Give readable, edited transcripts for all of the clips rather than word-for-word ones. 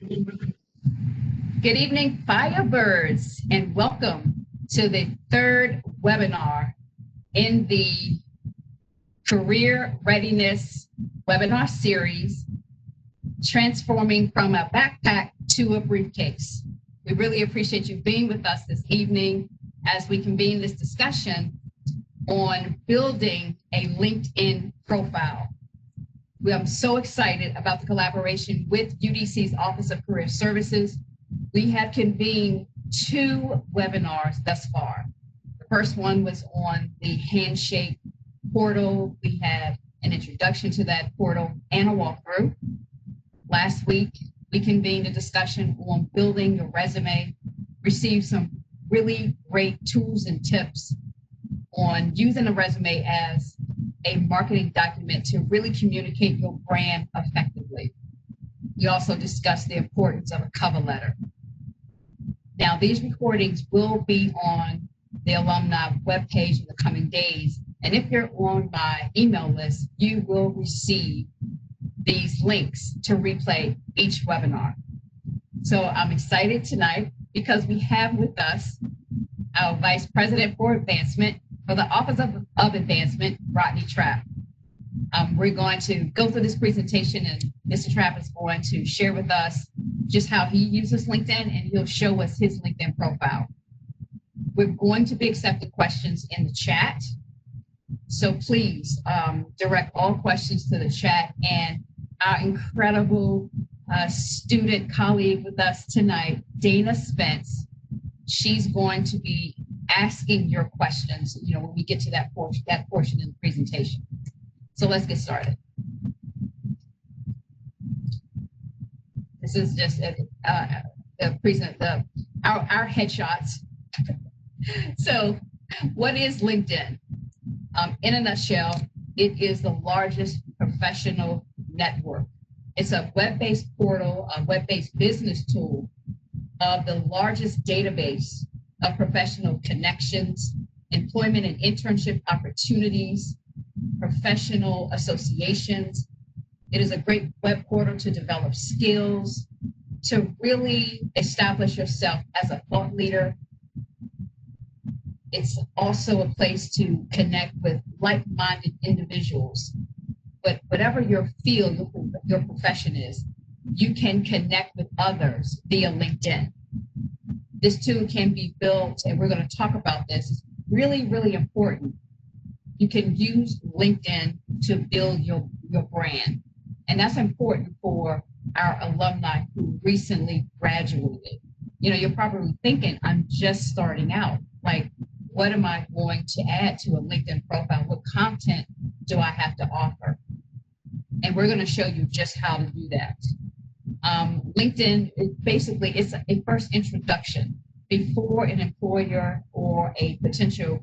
Good evening, Firebirds, and welcome to the third webinar in the Career Readiness webinar series, Transforming from a Backpack to a Briefcase. We really appreciate you being with us this evening as we convene this discussion on building a LinkedIn profile. We are so excited about the collaboration with UDC's Office of Career Services. We have convened 2 webinars thus far. The first one was on the Handshake portal. We had an introduction to that portal and a walkthrough. Last week, we convened a discussion on building your resume, received some really great tools and tips on using a resume as a marketing document to really communicate your brand effectively. We also discussed the importance of a cover letter. Now, these recordings will be on the alumni webpage in the coming days. And if you're on my email list, you will receive these links to replay each webinar. So I'm excited tonight because we have with us our Vice President for Advancement for the Office of Advancement, Rodney Trapp. We're going to go through this presentation, and Mr. Trapp is going to share with us just how he uses LinkedIn, and he'll show us his LinkedIn profile. We're going to be accepting questions in the chat. So please direct all questions to the chat, and our incredible student colleague with us tonight, Dana Spence, she's going to be asking your questions, when we get to that portion in the presentation. So let's get started. This is just our headshots. So what is LinkedIn? In a nutshell, it is the largest professional network. It's a web-based portal, a web-based business tool of the largest database of professional connections, employment and internship opportunities, professional associations. It is a great web portal to develop skills, to really establish yourself as a thought leader. It's also a place to connect with like-minded individuals. But whatever your field, your profession is, you can connect with others via LinkedIn. This tool can be built, and we're going to talk about this. It's really, really important. You can use LinkedIn to build your brand. And that's important for our alumni who recently graduated. You're probably thinking, I'm just starting out. Like, what am I going to add to a LinkedIn profile? What content do I have to offer? And we're going to show you just how to do that. LinkedIn, it's a first introduction before an employer or a potential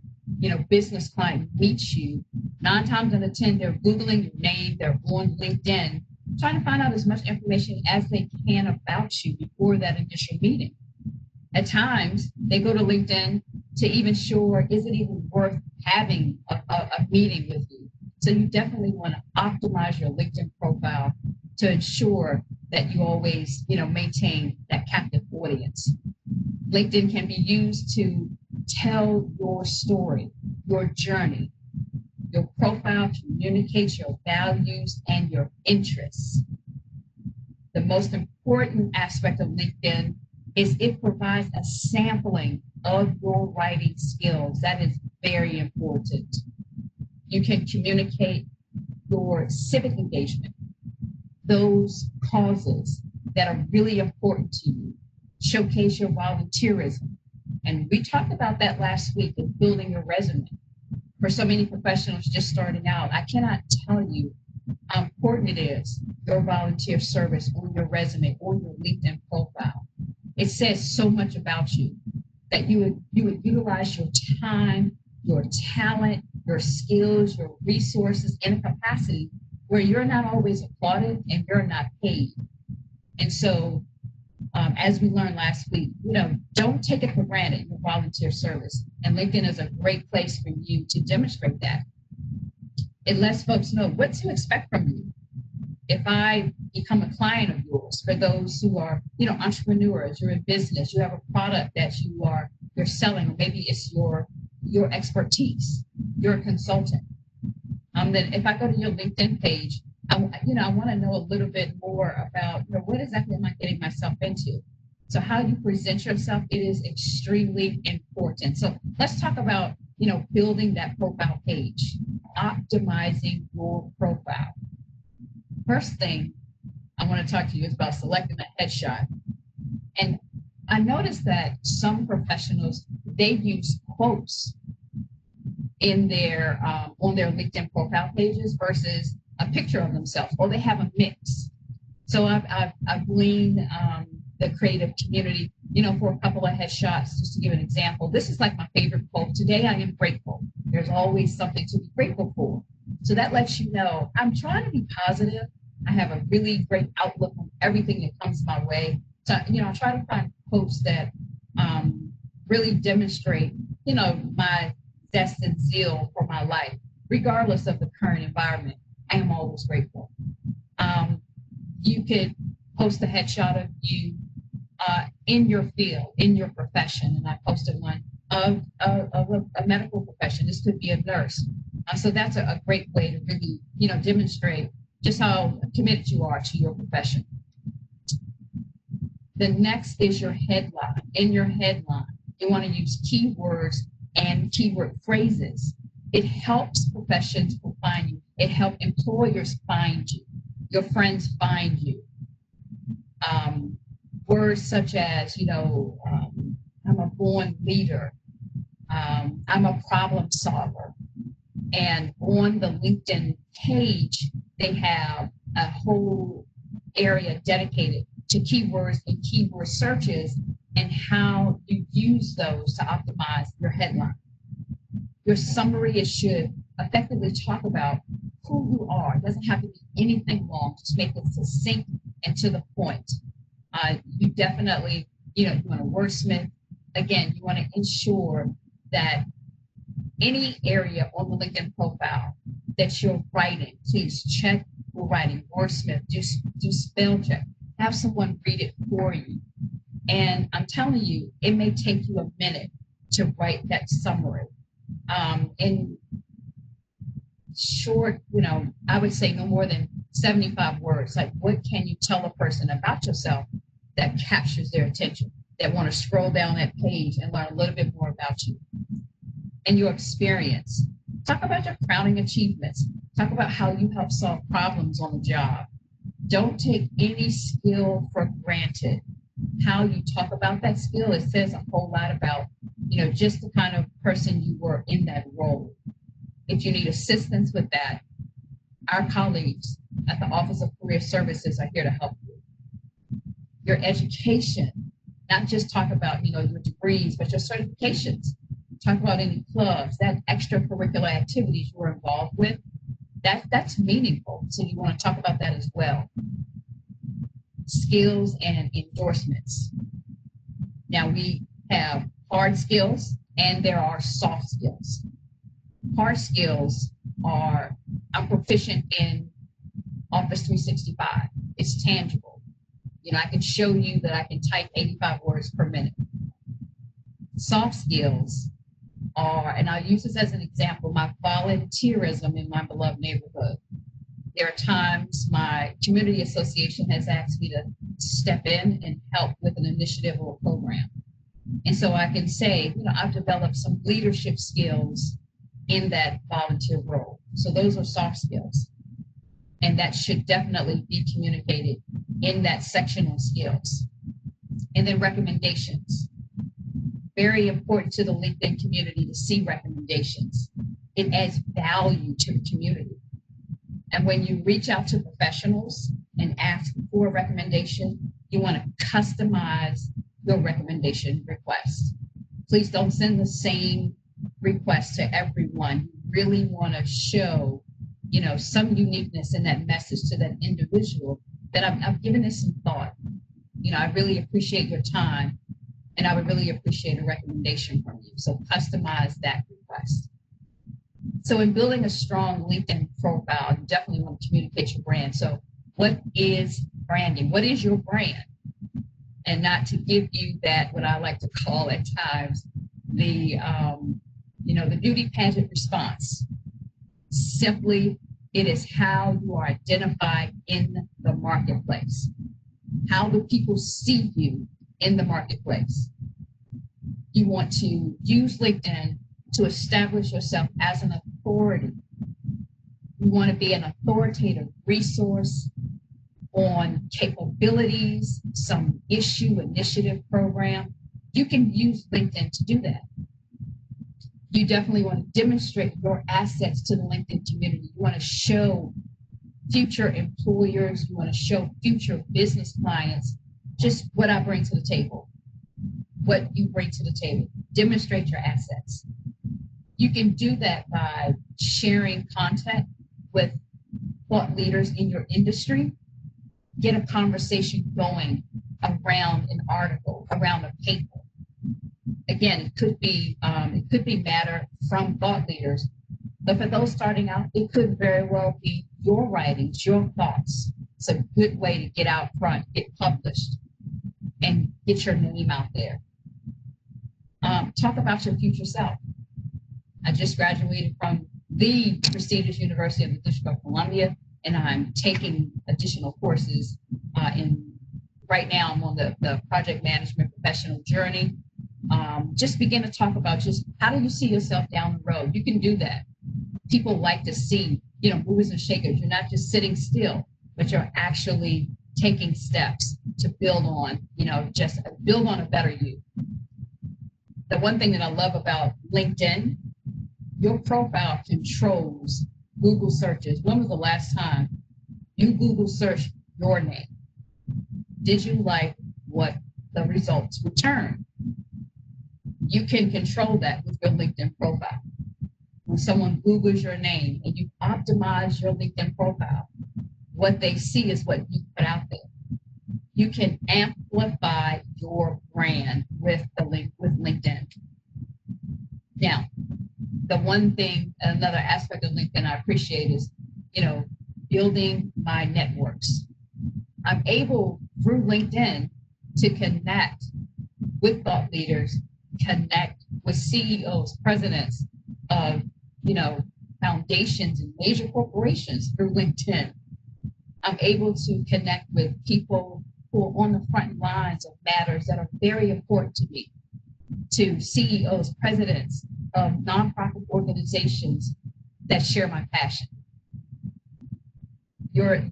business client meets you. 9 times out of 10, they're Googling your name, they're on LinkedIn, trying to find out as much information as they can about you before that initial meeting. At times, they go to LinkedIn to even sure, is it even worth having a meeting with you? So you definitely want to optimize your LinkedIn profile to ensure that you always, maintain that captive audience. LinkedIn can be used to tell your story, your journey. Your profile communicates your values and your interests. The most important aspect of LinkedIn is it provides a sampling of your writing skills. That is very important. You can communicate your civic engagement, those causes that are really important to you. Showcase your volunteerism. And we talked about that last week in building your resume. For so many professionals just starting out, I cannot tell you how important it is, your volunteer service on your resume, on your LinkedIn profile. It says so much about you that you would utilize your time, your talent, your skills, your resources in a capacity where you're not always applauded and you're not paid. And so, as we learned last week, don't take it for granted, your volunteer service. And LinkedIn is a great place for you to demonstrate that. It lets folks know what to expect from you. If I, become a client of yours. For those who are, entrepreneurs, you're in business, you have a product that you're selling, or maybe it's your expertise, you're a consultant. Then if I go to your LinkedIn page, I want to know a little bit more about, what exactly am I getting myself into? So how you present yourself, it is extremely important. So let's talk about, building that profile page, optimizing your profile. First thing I want to talk to you is about selecting a headshot. And I noticed that some professionals, they use quotes in their on their LinkedIn profile pages versus a picture of themselves, or they have a mix. So I've gleaned the creative community, for a couple of headshots, just to give an example. This is like my favorite quote. Today I am grateful. There's always something to be grateful for. So that lets you know I'm trying to be positive. I have a really great outlook on everything that comes my way. So, I try to find quotes that really demonstrate, my zest and zeal for my life, regardless of the current environment. I am always grateful. You could post a headshot of you in your field, in your profession. And I posted one of a medical profession. This could be a nurse. So that's a great way to really, demonstrate just how committed you are to your profession. The next is your headline. In your headline, you want to use keywords and keyword phrases. It helps professions find you. It helps employers find you. Your friends find you. Words such as, I'm a born leader. I'm a problem solver. And on the LinkedIn page, they have a whole area dedicated to keywords and keyword searches and how you use those to optimize your headline. Your summary, it should effectively talk about who you are. It doesn't have to be anything long, just make it succinct and to the point. You definitely, you want to wordsmith. Again, you want to ensure that any area on the LinkedIn profile that you're writing, please check your writing, wordsmith, do spell check, have someone read it for you. And I'm telling you, it may take you a minute to write that summary. In short, I would say no more than 75 words. Like, what can you tell a person about yourself that captures their attention, that want to scroll down that page and learn a little bit more about you and your experience? Talk about your crowning achievements. Talk about how you help solve problems on the job. Don't take any skill for granted. How you talk about that skill, it says a whole lot about, just the kind of person you were in that role. If you need assistance with that, our colleagues at the Office of Career Services are here to help you. Your education, not just talk about, your degrees, but your certifications. Talk about any clubs, that extracurricular activities you were involved with. That's meaningful. So you want to talk about that as well. Skills and endorsements. Now we have hard skills and there are soft skills. Hard skills are, I'm proficient in Office 365. It's tangible. I can show you that I can type 85 words per minute. Soft skills are, and I'll use this as an example, my volunteerism in my beloved neighborhood. There are times my community association has asked me to step in and help with an initiative or a program. And so I can say, I've developed some leadership skills in that volunteer role. So those are soft skills. And that should definitely be communicated in that section on skills. And then recommendations. Very important to the LinkedIn community to see recommendations. It adds value to the community. And when you reach out to professionals and ask for a recommendation, you want to customize your recommendation request. Please don't send the same request to everyone. You really want to show, some uniqueness in that message to that individual that I've given this some thought. I really appreciate your time and I would really appreciate a recommendation from you. So customize that request. So in building a strong LinkedIn profile, you definitely want to communicate your brand. So what is branding. What is your brand? And not to give you that, what I like to call at times, the, the beauty pageant response. Simply, it is how you are identified in the marketplace. How do people see you in the marketplace? You want to use LinkedIn to establish yourself as an authority. You want to be an authoritative resource on capabilities, some issue initiative program. You can use LinkedIn to do that. You definitely want to demonstrate your assets to the LinkedIn community. You want to show future employers, you want to show future business clients just what I bring to the table, what you bring to the table. Demonstrate your assets. You can do that by sharing content with thought leaders in your industry. Get a conversation going around an article, around a paper. Again, it could be matter from thought leaders, but for those starting out, it could very well be your writings, your thoughts. It's a good way to get out front, get published, and get your name out there. Talk about your future self. I just graduated from the prestigious University of the District of Columbia, and I'm taking additional courses right now I'm on the project management professional journey. Just begin to talk about just how do you see yourself down the road? You can do that. People like to see, movers and shakers. You're not just sitting still, but you're actually taking steps to build on, just build on a better you. The one thing that I love about LinkedIn, your profile controls Google searches. When was the last time you Google searched your name? Did you like what the results return? You can control that with your LinkedIn profile. When someone Googles your name and you optimize your LinkedIn profile, what they see is what you put out there. You can amplify your brand with LinkedIn. Now, the one thing, another aspect of LinkedIn I appreciate is, building my networks. I'm able through LinkedIn to connect with thought leaders, connect with CEOs, presidents of, foundations and major corporations through LinkedIn. I'm able to connect with people who are on the front lines of matters that are very important to me, to CEOs, presidents of nonprofit organizations that share my passion. Your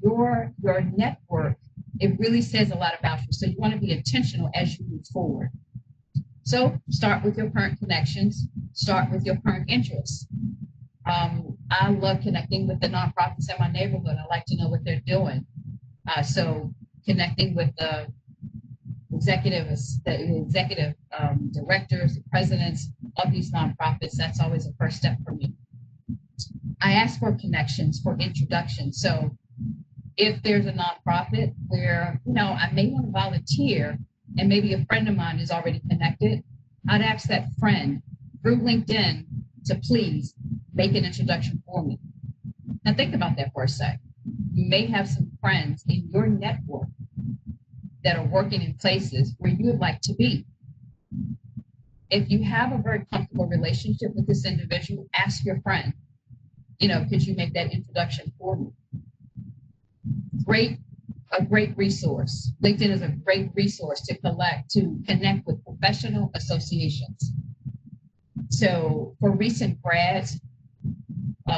network, it really says a lot about you. So you want to be intentional as you move forward. So start with your current connections, start with your current interests. I love connecting with the nonprofits in my neighborhood. I like to know what they're doing. So connecting with the executive directors, the presidents of these nonprofits, that's always a first step for me. I ask for connections, for introductions. So if there's a nonprofit where, I may want to volunteer and maybe a friend of mine is already connected, I'd ask that friend through LinkedIn to please make an introduction for me. Now think about that for a sec. You may have some friends in your network that are working in places where you would like to be. If you have a very comfortable relationship with this individual, ask your friend, could you make that introduction for me? A great resource. LinkedIn is a great resource to connect with professional associations. So for recent grads,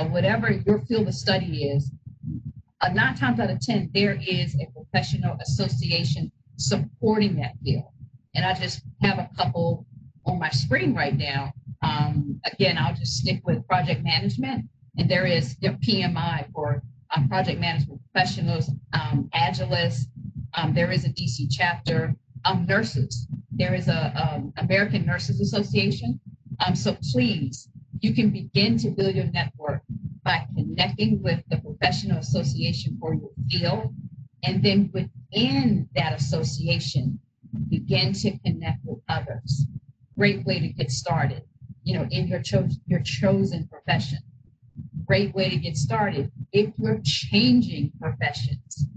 whatever your field of study is, 9 times out of 10, there is a professional association supporting that field. And I just have a couple on my screen right now. Again, I'll just stick with project management. And there is PMI for project management professionals, Agilists. There is a DC chapter. Nurses. There is a American Nurses Association. So please, you can begin to build your network by connecting with the professional association for your field. And then within that association, begin to connect with others. Great way to get started, in your chosen profession. Great way to get started if you're changing professions.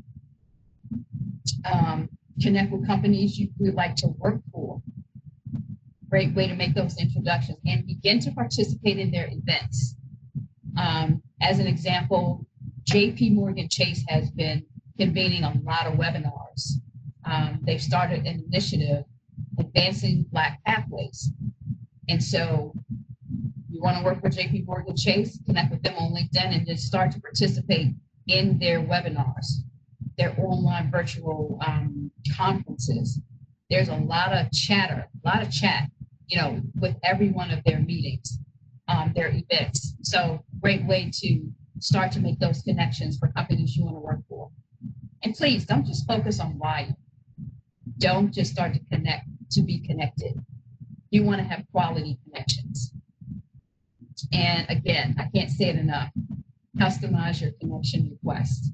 Connect with companies you would like to work for. Great way to make those introductions and begin to participate in their events. As an example, JP Morgan Chase has been convening a lot of webinars. They've started an initiative, Advancing Black Pathways. And so you want to work with JP Morgan Chase, connect with them on LinkedIn and just start to participate in their webinars, their online virtual conferences. There's a lot of chat, you know, with every one of their meetings, their events. So great way to start to make those connections for companies you want to work for. And please don't just focus on why. Don't just start to connect to be connected. You want to have quality connections. And again, I can't say it enough. Customize your connection request.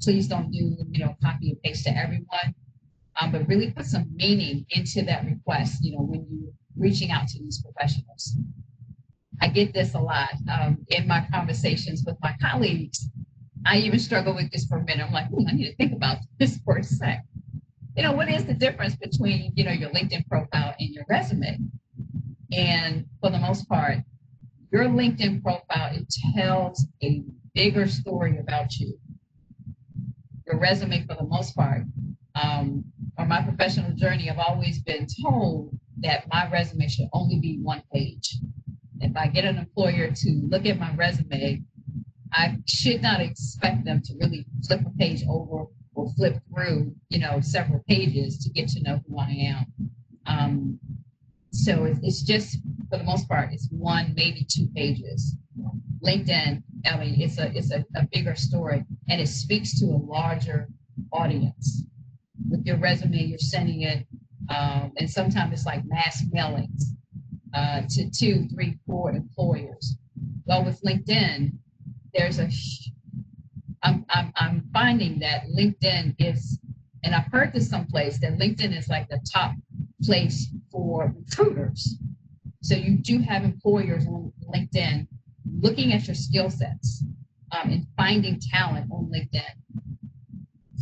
Please don't do, you know, copy and paste to everyone, but really put some meaning into that request, you know, when you're reaching out to these professionals. I get this a lot in my conversations with my colleagues. I even struggle with this for a minute. I'm like, I need to think about this for a sec. You know, what is the difference between, you know, your LinkedIn profile and your resume? And for the most part, your LinkedIn profile, it tells a bigger story about you. Your resume, for the most part, on my professional journey, I've always been told that my resume should only be one page. If I get an employer to look at my resume, I should not expect them to really flip a page over or flip through, you know, several pages to get to know who I am. So it's just, for the most part, it's one, maybe 2 pages. LinkedIn, I mean, it's a bigger story, and it speaks to a larger audience. With your resume, you're sending it, and sometimes it's like mass mailings to 2, 3, 4 employers. Well, with LinkedIn, there's I'm finding that LinkedIn is, and I've heard this someplace, that LinkedIn is like the top place for recruiters. So you do have employers on LinkedIn looking at your skill sets and finding talent on LinkedIn.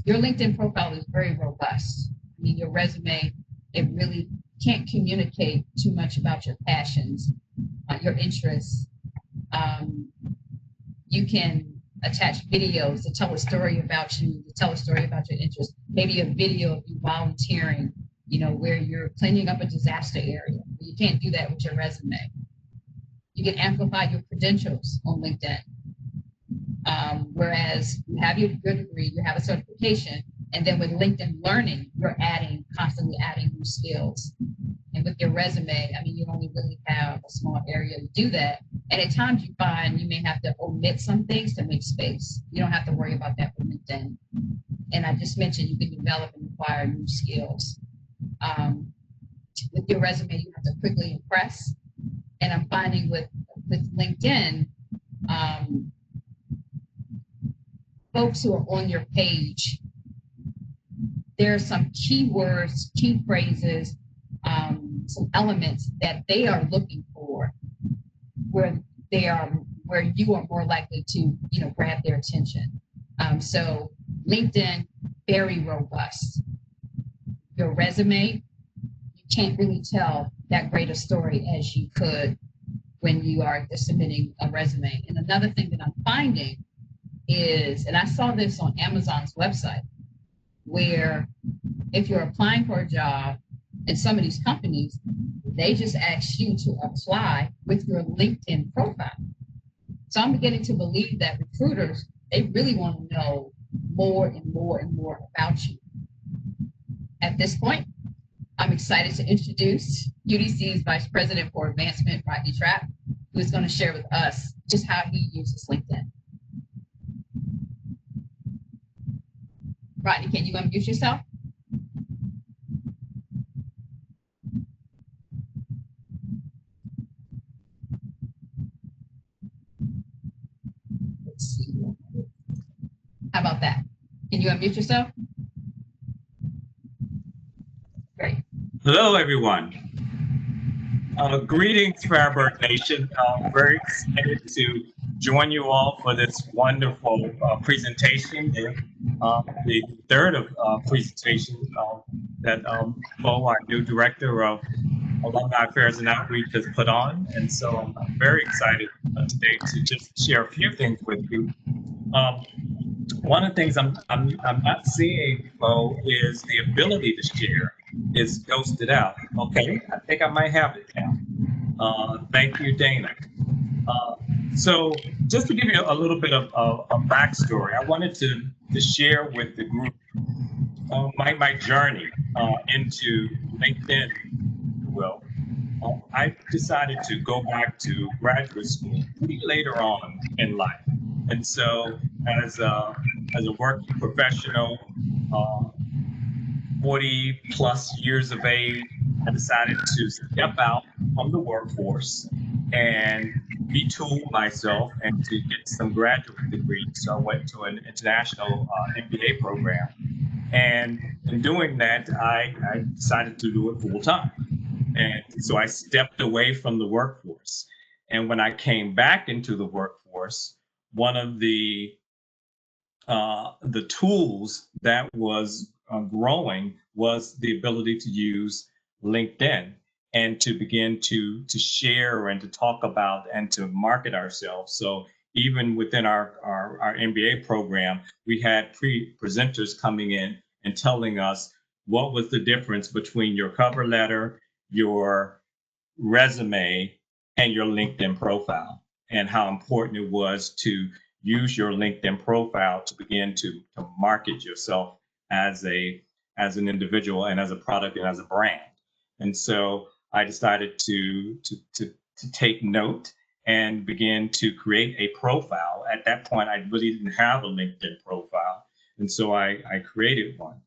Your LinkedIn profile is very robust. I mean, your resume, it really can't communicate too much about your passions, your interests. You can attach videos to tell a story about you, to tell a story about your interests. Maybe a video of you volunteering, you know, where you're cleaning up a disaster area. You can't do that with your resume. You can amplify your credentials on LinkedIn. Whereas you have your degree, you have a certification, and then with LinkedIn Learning, you're constantly adding new skills. And with your resume, I mean, you only really have a small area to do that. And at times you find you may have to omit some things to make space. You don't have to worry about that with LinkedIn. And I just mentioned you can develop and acquire new skills. With your resume, you have to quickly impress. And I'm finding with LinkedIn, folks who are on your page, there are some keywords, key phrases, some elements that they are looking for, where you are more likely to, you know, grab their attention. So LinkedIn, very robust. Your resume, you can't really tell that great a story as you could when you are submitting a resume. And another thing that I'm finding is, and I saw this on Amazon's website, where if you're applying for a job in some of these companies, they just ask you to apply with your LinkedIn profile. So I'm beginning to believe that recruiters, they really want to know more and more and more about you. At this point, I'm excited to introduce UDC's Vice President for Advancement, Rodney Trapp, who is going to share with us just how he uses LinkedIn. Rodney, can you unmute yourself? Let's see. How about that? Can you unmute yourself? Great. Hello, everyone. Greetings, Fairburn Nation. I'm very excited to join you all for this wonderful presentation. The third of presentation that Bo, our new director of Alumni Affairs and Outreach, has put on. And so I'm very excited today to just share a few things with you. One of the things I'm not seeing, Bo, is the ability to share is ghosted out. Okay, I think I might have it now. Thank you, Dana. So just to give you a little bit of a backstory, I wanted to share with the group my journey into LinkedIn, if you will. I decided to go back to graduate school pretty later on in life. And so as a working professional, uh, 40 plus years of age, I decided to step out from the workforce and retool myself and to get some graduate degrees. So I went to an international MBA program. And in doing that, I decided to do it full time. And so I stepped away from the workforce. And when I came back into the workforce, one of the tools that was growing was the ability to use LinkedIn and to begin to share and to talk about and to market ourselves. So even within our MBA program, we had presenters coming in and telling us what was the difference between your cover letter, your resume, and your LinkedIn profile, and how important it was to use your LinkedIn profile to begin to market yourself as an individual and as a product and as a brand. And so I decided to take note and begin to create a profile. At that point, I really didn't have a LinkedIn profile, and so I created one.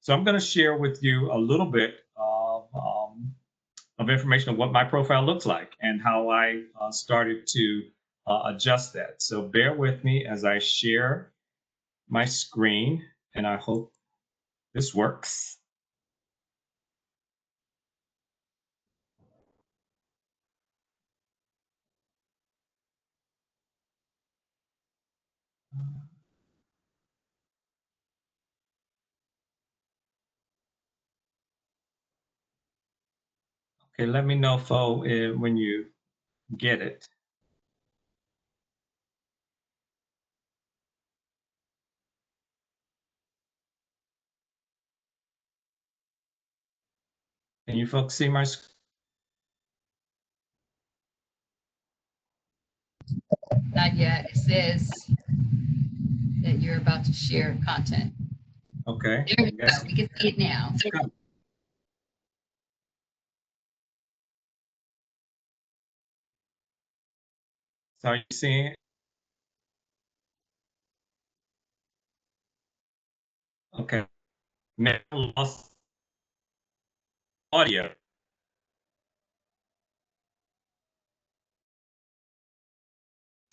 So I'm going to share with you a little bit of information of what my profile looks like and how I started to adjust that. So bear with me as I share my screen, and I hope this works. Okay, let me know, Fo, when you get it. Can you folks see my screen? Not yet. It says that you're about to share content. Okay. There we go. We can see it now. So are you seeing it? Okay. Now I lost audio.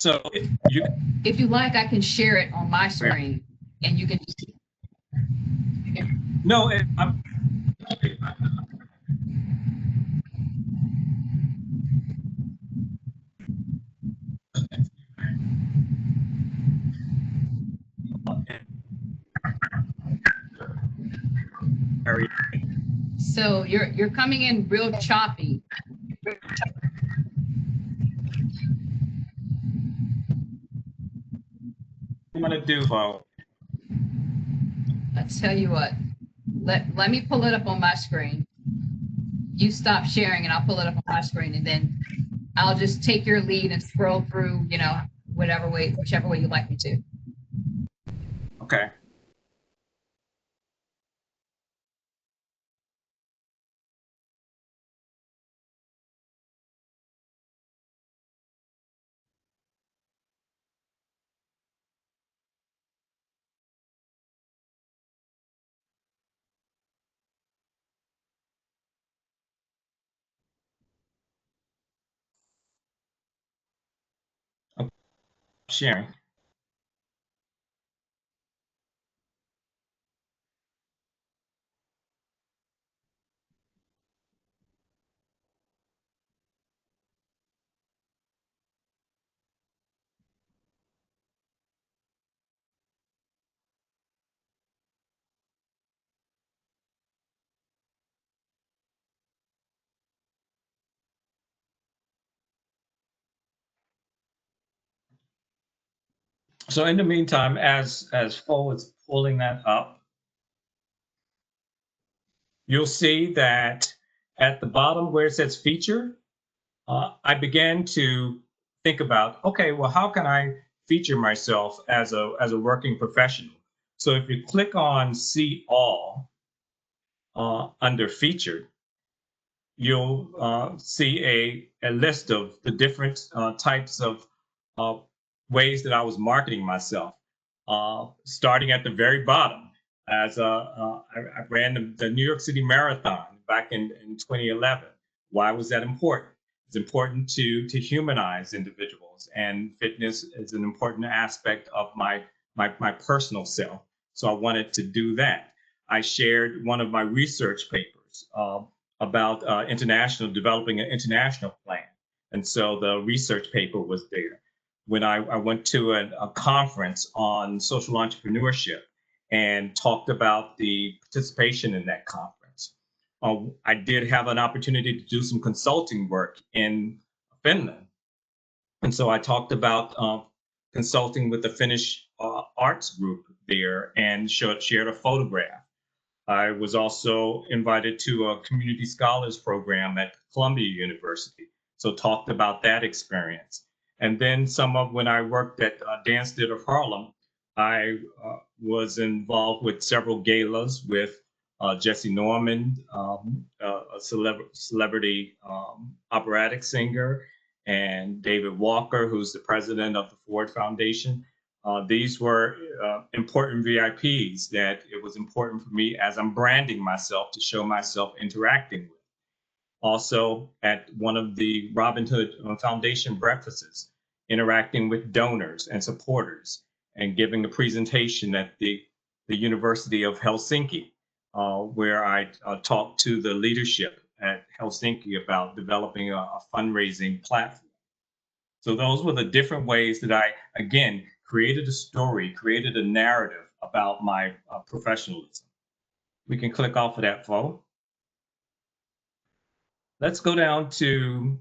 So you If you like, I can share it on my screen and you can. no, So you're coming in real choppy. I'm gonna do, Fo. I tell you what, let me pull it up on my screen. You stop sharing and I'll pull it up on my screen, and then I'll just take your lead and scroll through, whichever way you'd like me to. Okay. Sharing. So in the meantime, as Fo is pulling that up, you'll see that at the bottom where it says feature, I began to think about, okay, well, how can I feature myself as a working professional? So if you click on See All under Featured, you'll see a list of the different types of uh, ways that I was marketing myself. Starting at the very bottom, I ran the New York City Marathon back in 2011. Why was that important? It's important to humanize individuals, and fitness is an important aspect of my personal self. So I wanted to do that. I shared one of my research papers about international developing an international plan, and so the research paper was there. When I went to a conference on social entrepreneurship and talked about the participation in that conference. I did have an opportunity to do some consulting work in Finland. And so I talked about consulting with the Finnish arts group there and shared a photograph. I was also invited to a community scholars program at Columbia University, so talked about that experience. And then some of when I worked at Dance Theater of Harlem, I was involved with several galas with Jesse Norman, a celebrity operatic singer, and David Walker, who's the president of the Ford Foundation. These were important VIPs that it was important for me as I'm branding myself to show myself interacting with. Also, at one of the Robin Hood Foundation breakfasts, interacting with donors and supporters and giving a presentation at the University of Helsinki, where I talked to the leadership at Helsinki about developing a fundraising platform. So those were the different ways that I, again, created a story, created a narrative about my professionalism. We can click off of that photo. Let's go down to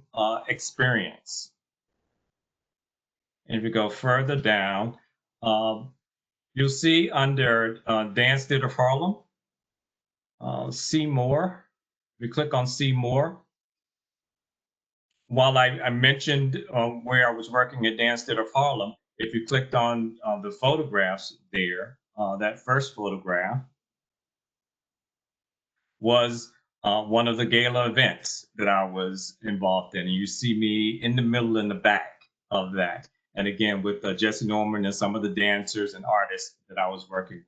experience. And if we go further down, you'll see under Dance Theater of Harlem, see more. We click on see more. While I mentioned where I was working at Dance Theater of Harlem, if you clicked on the photographs there, that first photograph was one of the gala events that I was involved in. And you see me in the middle in the back of that. And again, with Jesse Norman and some of the dancers and artists that I was working with.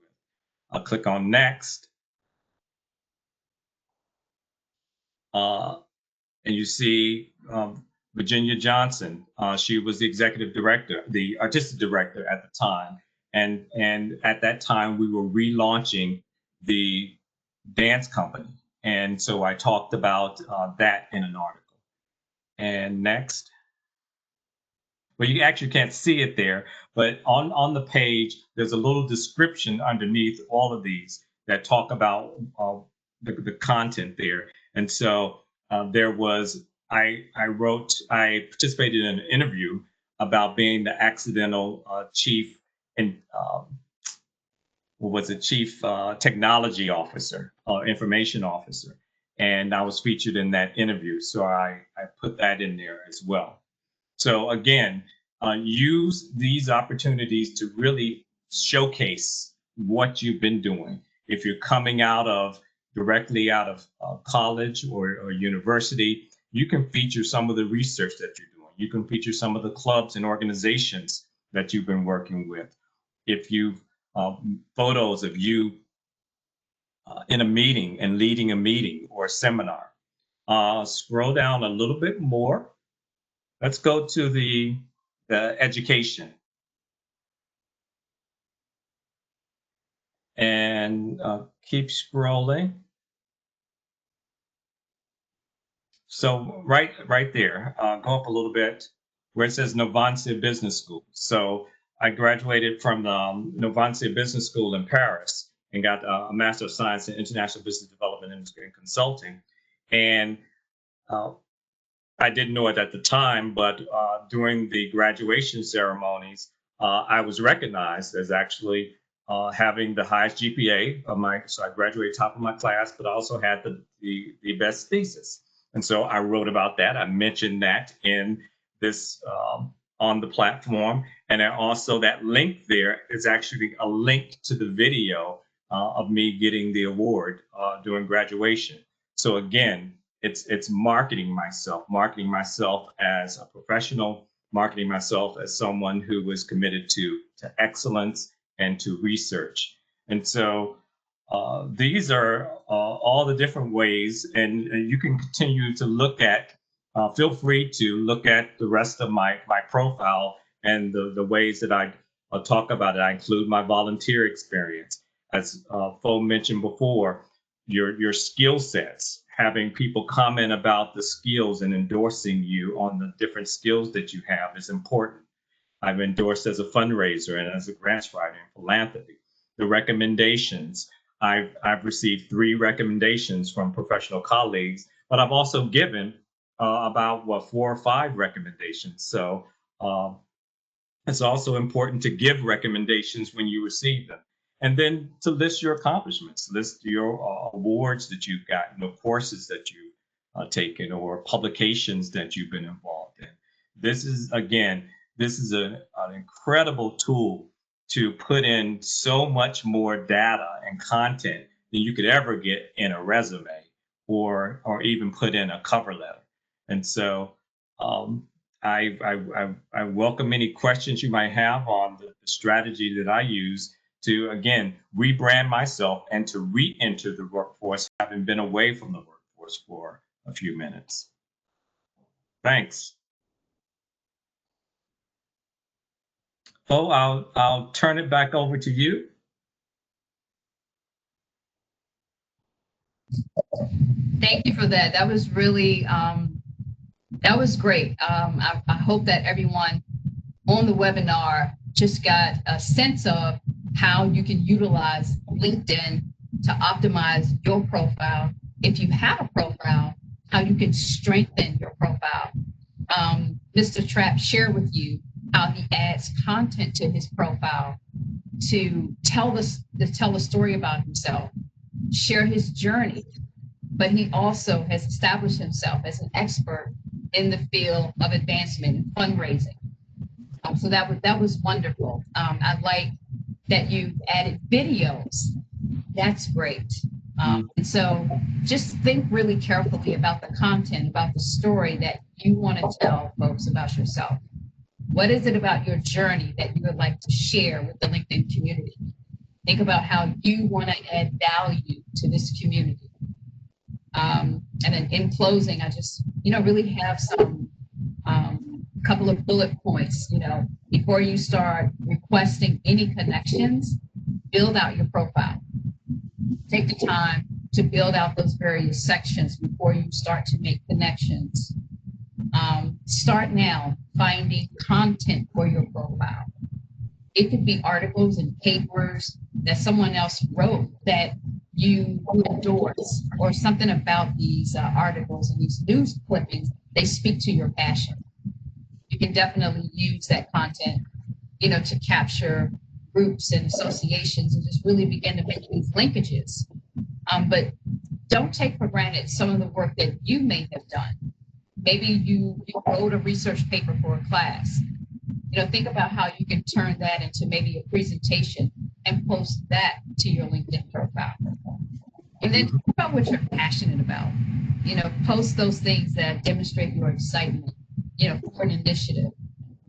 I'll click on next. Uh, and you see Virginia Johnson. She was the executive director, the artistic director at the time. And at that time, we were relaunching the dance company. And so I talked about that in an article. And next. Well, you actually can't see it there, but on the page, there's a little description underneath all of these that talk about the content there. And so there was, I participated in an interview about being the accidental chief and was a chief technology officer, information officer. And I was featured in that interview. So I put that in there as well. So again, use these opportunities to really showcase what you've been doing. If you're coming directly out of college or university, you can feature some of the research that you're doing. You can feature some of the clubs and organizations that you've been working with. If you've photos of you in a meeting and leading a meeting or a seminar, scroll down a little bit more. Let's go to the education and keep scrolling. So right there, go up a little bit where it says Novancia Business School. So I graduated from the Novancia Business School in Paris and got a Master of Science in International Business Development and Consulting. And I didn't know it at the time, but during the graduation ceremonies, I was recognized as actually having the highest GPA of my, so I graduated top of my class, but I also had the best thesis. And so I wrote about that. I mentioned that in this on the platform. And then also that link there is actually a link to the video of me getting the award during graduation. So again, it's marketing myself as a professional, marketing myself as someone who was committed to excellence and to research. And so these are all the different ways, and you can continue to look at. Feel free to look at the rest of my profile and the ways that I talk about it. I include my volunteer experience, as Fo mentioned before, your skill sets, having people comment about the skills and endorsing you on the different skills that you have is important. I've endorsed as a fundraiser and as a grants writer in philanthropy. The recommendations, I've received 3 recommendations from professional colleagues, but I've also given about 4 or 5 recommendations. So it's also important to give recommendations when you receive them. And then to list your accomplishments, list your awards that you've gotten, or courses that you've taken, or publications that you've been involved in. This is, again, this is an incredible tool to put in so much more data and content than you could ever get in a resume or even put in a cover letter. And so I welcome any questions you might have on the strategy that I use to, again, rebrand myself and to re-enter the workforce, having been away from the workforce for a few minutes. Thanks. Fo, I'll turn it back over to you. Thank you for that. That was really, that was great. I hope that everyone on the webinar just got a sense of how you can utilize LinkedIn to optimize your profile. If you have a profile, how you can strengthen your profile. Mr. Trapp shared with you how he adds content to his profile to tell the story about himself, share his journey, but he also has established himself as an expert in the field of advancement and fundraising. So that was wonderful. I like that you added videos. That's great. And so just think really carefully about the content, about the story that you want to tell folks about yourself. What is it about your journey that you would like to share with the LinkedIn community? Think about how you want to add value to this community. And then in closing, I just, really have some couple of bullet points, before you start requesting any connections, build out your profile. Take the time to build out those various sections before you start to make connections. Start now finding content for your profile. It could be articles and papers that someone else wrote that you would endorse, or something about these articles and these news clippings, they speak to your passion. You can definitely use that content, to capture groups and associations and just really begin to make these linkages. But don't take for granted some of the work that you may have done. Maybe you wrote a research paper for a class. Think about how you can turn that into maybe a presentation and post that to your LinkedIn profile. And then think about what you're passionate about. Post those things that demonstrate your excitement, for an initiative,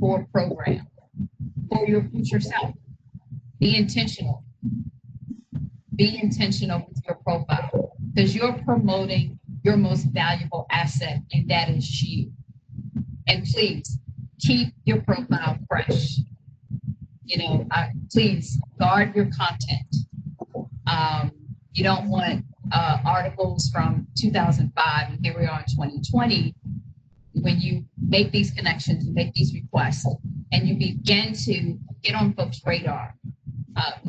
for a program, for your future self. Be intentional. Be intentional with your profile, because you're promoting your most valuable asset, and that is you. And please keep your profile fresh. Please guard your content. You don't want articles from 2005, and here we are in 2020. When you make these connections, you make these requests, and you begin to get on folks' radar,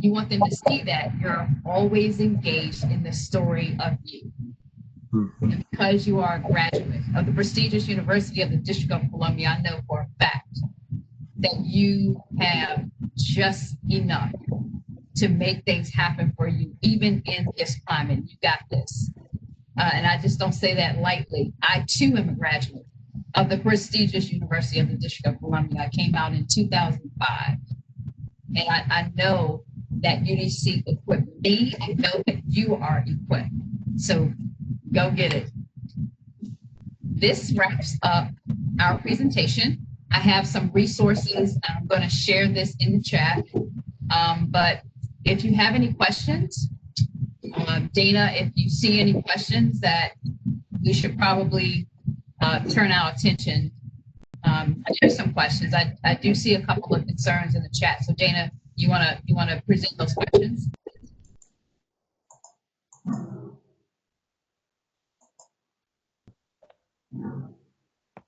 you want them to see that you're always engaged in the story of you. And because you are a graduate of the prestigious University of the District of Columbia, I know for a fact that you have just enough to make things happen for you, even in this climate. You got this. And I just don't say that lightly. I too am a graduate of the prestigious University of the District of Columbia. I came out in 2005. And I know that UDC equipped me. I know that you are equipped. So go get it. This wraps up our presentation. I have some resources. I'm going to share this in the chat. But if you have any questions, Dana, if you see any questions that we should probably turn our attention, there's some questions. I do see a couple of concerns in the chat. So Dana, you wanna present those questions?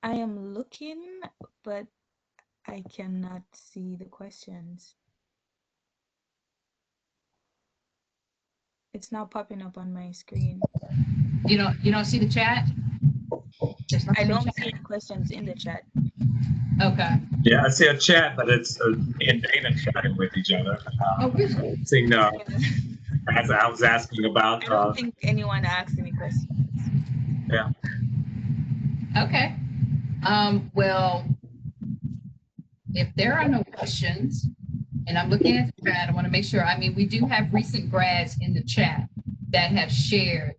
I am looking, but I cannot see the questions. It's not popping up on my screen. You don't see the chat? I don't see the questions in the chat. Okay. Yeah, I see a chat, but it's me and Dana chatting with each other. Oh, really? Seeing, as I was asking about. I don't think anyone asked any questions. Yeah. Okay. Well, if there are no questions, and I'm looking at the chat, I want to make sure. I mean, we do have recent grads in the chat that have shared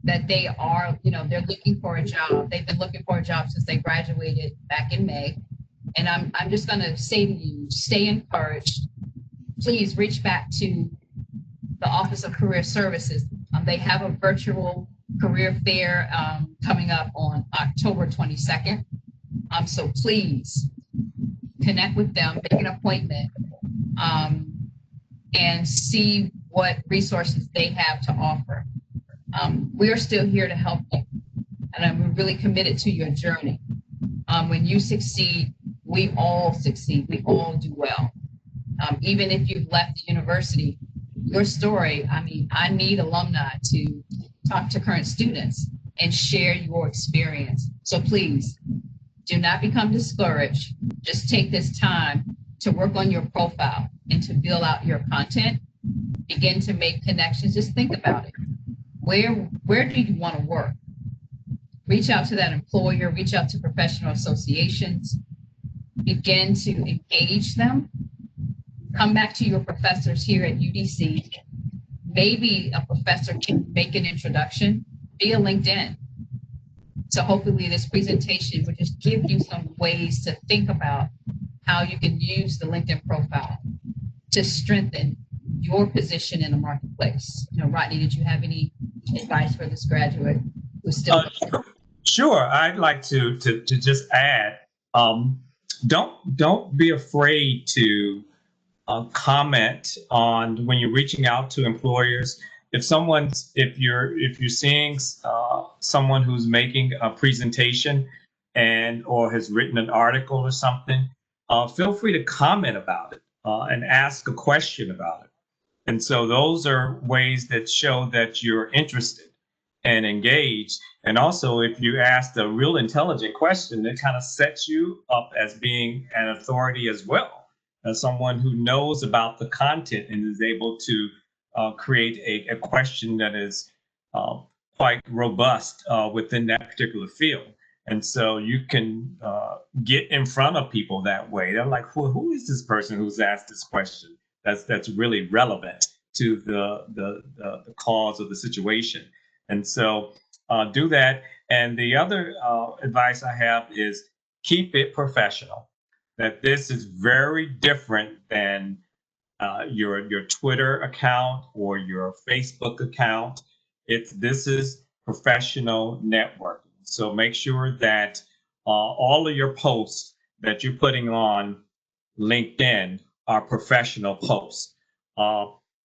that they are, they're looking for a job. They've been looking for a job since they graduated back in May. And I'm just going to say to you, stay encouraged. Please reach back to the Office of Career Services. They have a virtual career fair coming up on October 22nd. So please connect with them, make an appointment, and see what resources they have to offer. We're still here to help you, and I'm really committed to your journey. When you succeed, we all succeed. We all do well. Even if you've left the university, your story, I mean, I need alumni to talk to current students and share your experience. So please do not become discouraged. Just take this time to work on your profile and to build out your content. Begin to make connections. Just think about it. Where do you want to work? Reach out to that employer, reach out to professional associations, begin to engage them. Come back to your professors here at UDC. Maybe a professor can make an introduction via LinkedIn. So hopefully this presentation will just give you some ways to think about how you can use the LinkedIn profile to strengthen your position in the marketplace. Rodney, did you have any advice for this graduate who's still? Sure. I'd like to just add, don't be afraid to comment on when you're reaching out to employers. If you're seeing someone who's making a presentation or has written an article or something, feel free to comment about it and ask a question about it. And so those are ways that show that you're interested and engaged. And also, if you ask a real intelligent question, it kind of sets you up as being an authority as well, as someone who knows about the content and is able to create a question that is quite robust within that particular field. And so you can get in front of people that way. They're like, well, who is this person who's asked this question that's really relevant to the cause of the situation? And so do that. And the other advice I have is keep it professional. That this is very different than your Twitter account or your Facebook account. This is professional networking. So make sure that all of your posts that you're putting on LinkedIn are professional posts.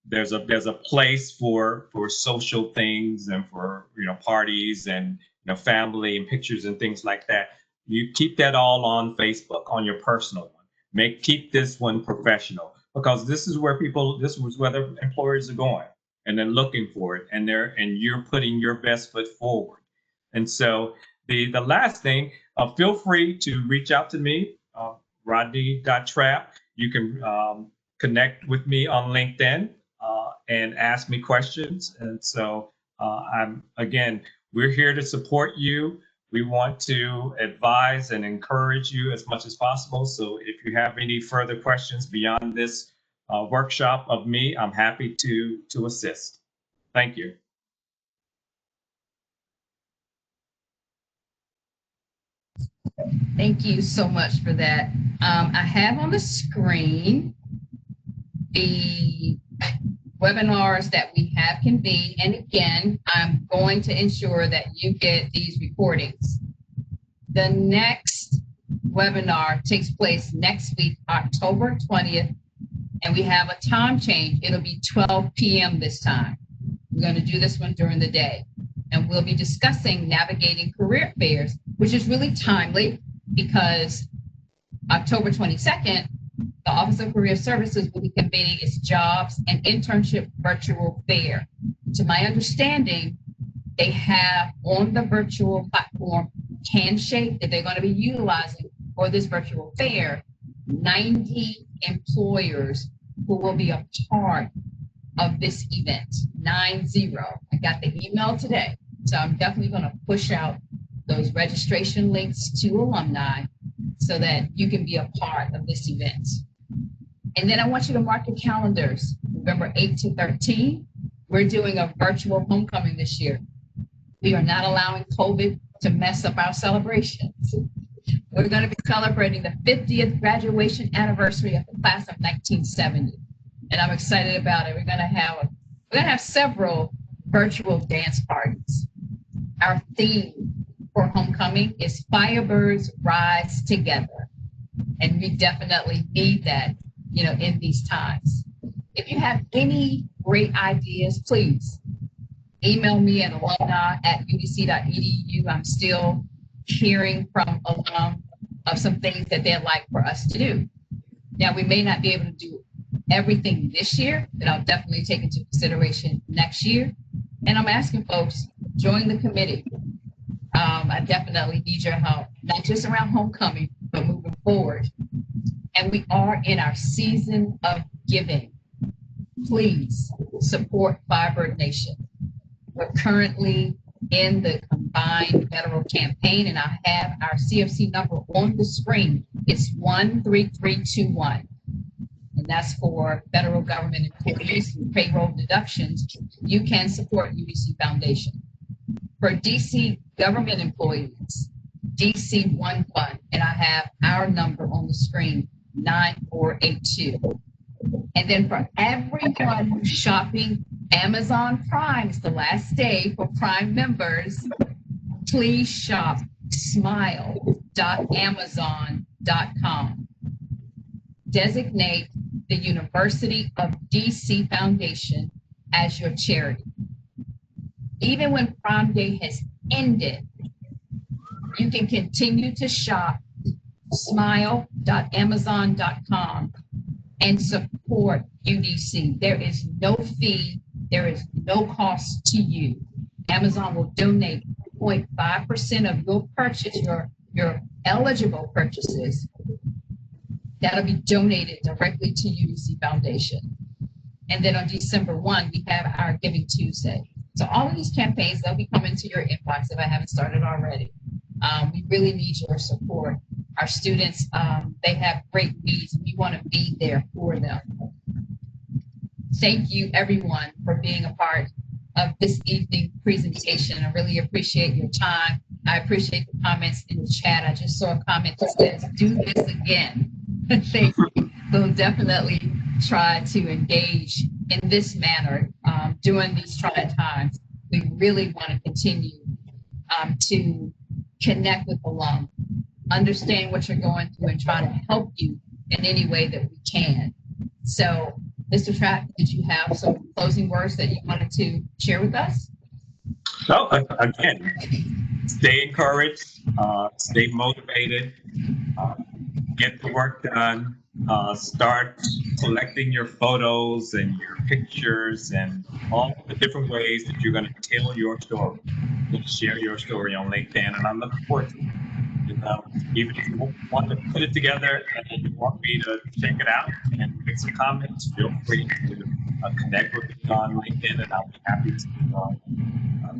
There's a place for social things and for parties and family and pictures and things like that. You keep that all on Facebook, on your personal one. Keep this one professional, because this is where the employers are going and they're looking for it, and you're putting your best foot forward. And so the last thing, feel free to reach out to me, Rodney.Trapp. you can connect with me on LinkedIn and ask me questions. And so we're here to support you. We want to advise and encourage you as much as possible. So if you have any further questions beyond this workshop of me, I'm happy to assist. Thank you. Thank you so much for that. I have on the screen the webinars that we have convened. And again, I'm going to ensure that you get these recordings. The next webinar takes place next week, October 20th, and we have a time change. It'll be 12 p.m. this time. We're going to do this one during the day, and we'll be discussing navigating career fairs, which is really timely because October 22nd, the Office of Career Services will be convening its jobs and internship virtual fair. To my understanding, they have on the virtual platform Handshake that they're going to be utilizing for this virtual fair 90 employers who will be a part of this event, 90. I got the email today, so I'm definitely going to push out those registration links to alumni so that you can be a part of this event. And then I want you to mark your calendars, November 8 to 13. We're doing a virtual homecoming this year. We are not allowing COVID to mess up our celebrations. We're going to be celebrating the 50th graduation anniversary of the class of 1970. And I'm excited about it. We're going to have several virtual dance parties. Our theme for homecoming is Firebirds Rise Together. And we definitely need that, in these times. If you have any great ideas, please email me at alumni@udc.edu. I'm still hearing from alum of some things that they'd like for us to do. Now, we may not be able to do everything this year, but I'll definitely take into consideration next year. And I'm asking folks, join the committee. I definitely need your help, not just around homecoming, but moving forward. And we are in our season of giving. Please support Firebird Nation. We're currently in the combined federal campaign, and I have our CFC number on the screen. It's 13321. And that's for federal government employees and payroll deductions. You can support UDC Foundation. For DC government employees, DC One Fund, and I have our number on the screen, 9482. And then for everyone who's shopping Amazon Prime, it's the last day for Prime members, please shop smile.amazon.com. Designate the University of DC Foundation as your charity. Even when Prime Day has ended, you can continue to shop smile.amazon.com and support UDC. There is no fee, there is no cost to you. Amazon will donate 0.5% of your purchase, your eligible purchases, that'll be donated directly to UDC Foundation. And then on December 1, we have our Giving Tuesday. So all of these campaigns, they'll be coming to your inbox if I haven't started already. We really need your support. Our students, they have great needs, and we want to be there for them. Thank you, everyone, for being a part of this evening presentation. I really appreciate your time. I appreciate the comments in the chat. I just saw a comment that says, do this again. Thank you. We'll definitely try to engage in this manner during these trying times. We really want to continue to connect with alum, understand what you're going through, and try to help you in any way that we can. So, Mr. Trapp, did you have some closing words that you wanted to share with us? No, again, stay encouraged, stay motivated, get the work done, start collecting your photos and your pictures and all the different ways that you're going to tell your story and share your story on LinkedIn. And I'm looking forward to it. And even if you want to put it together and you want me to check it out and make some comments, feel free to connect with me on LinkedIn, and I'll be happy to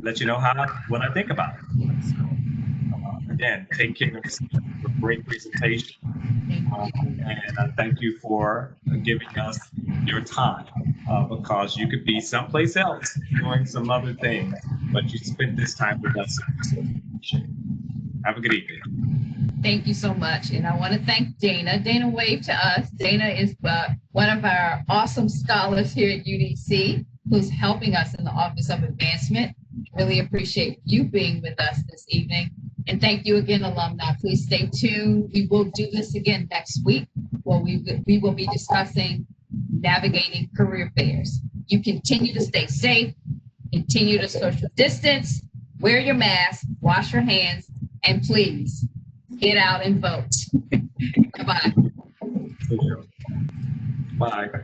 let you know what I think about it. So, again, take care of yourself. A great presentation. And I thank you for giving us your time, because you could be someplace else doing some other things, but you spent this time with us. So appreciate it. Have a good evening. Thank you so much. And I want to thank Dana. Dana waved to us. Dana is one of our awesome scholars here at UDC who's helping us in the Office of Advancement. Really appreciate you being with us this evening. And thank you again, alumni. Please stay tuned. We will do this again next week, where we will be discussing navigating career fairs. You continue to stay safe, continue to social distance, wear your mask, wash your hands, and please get out and vote. Bye-bye. Bye.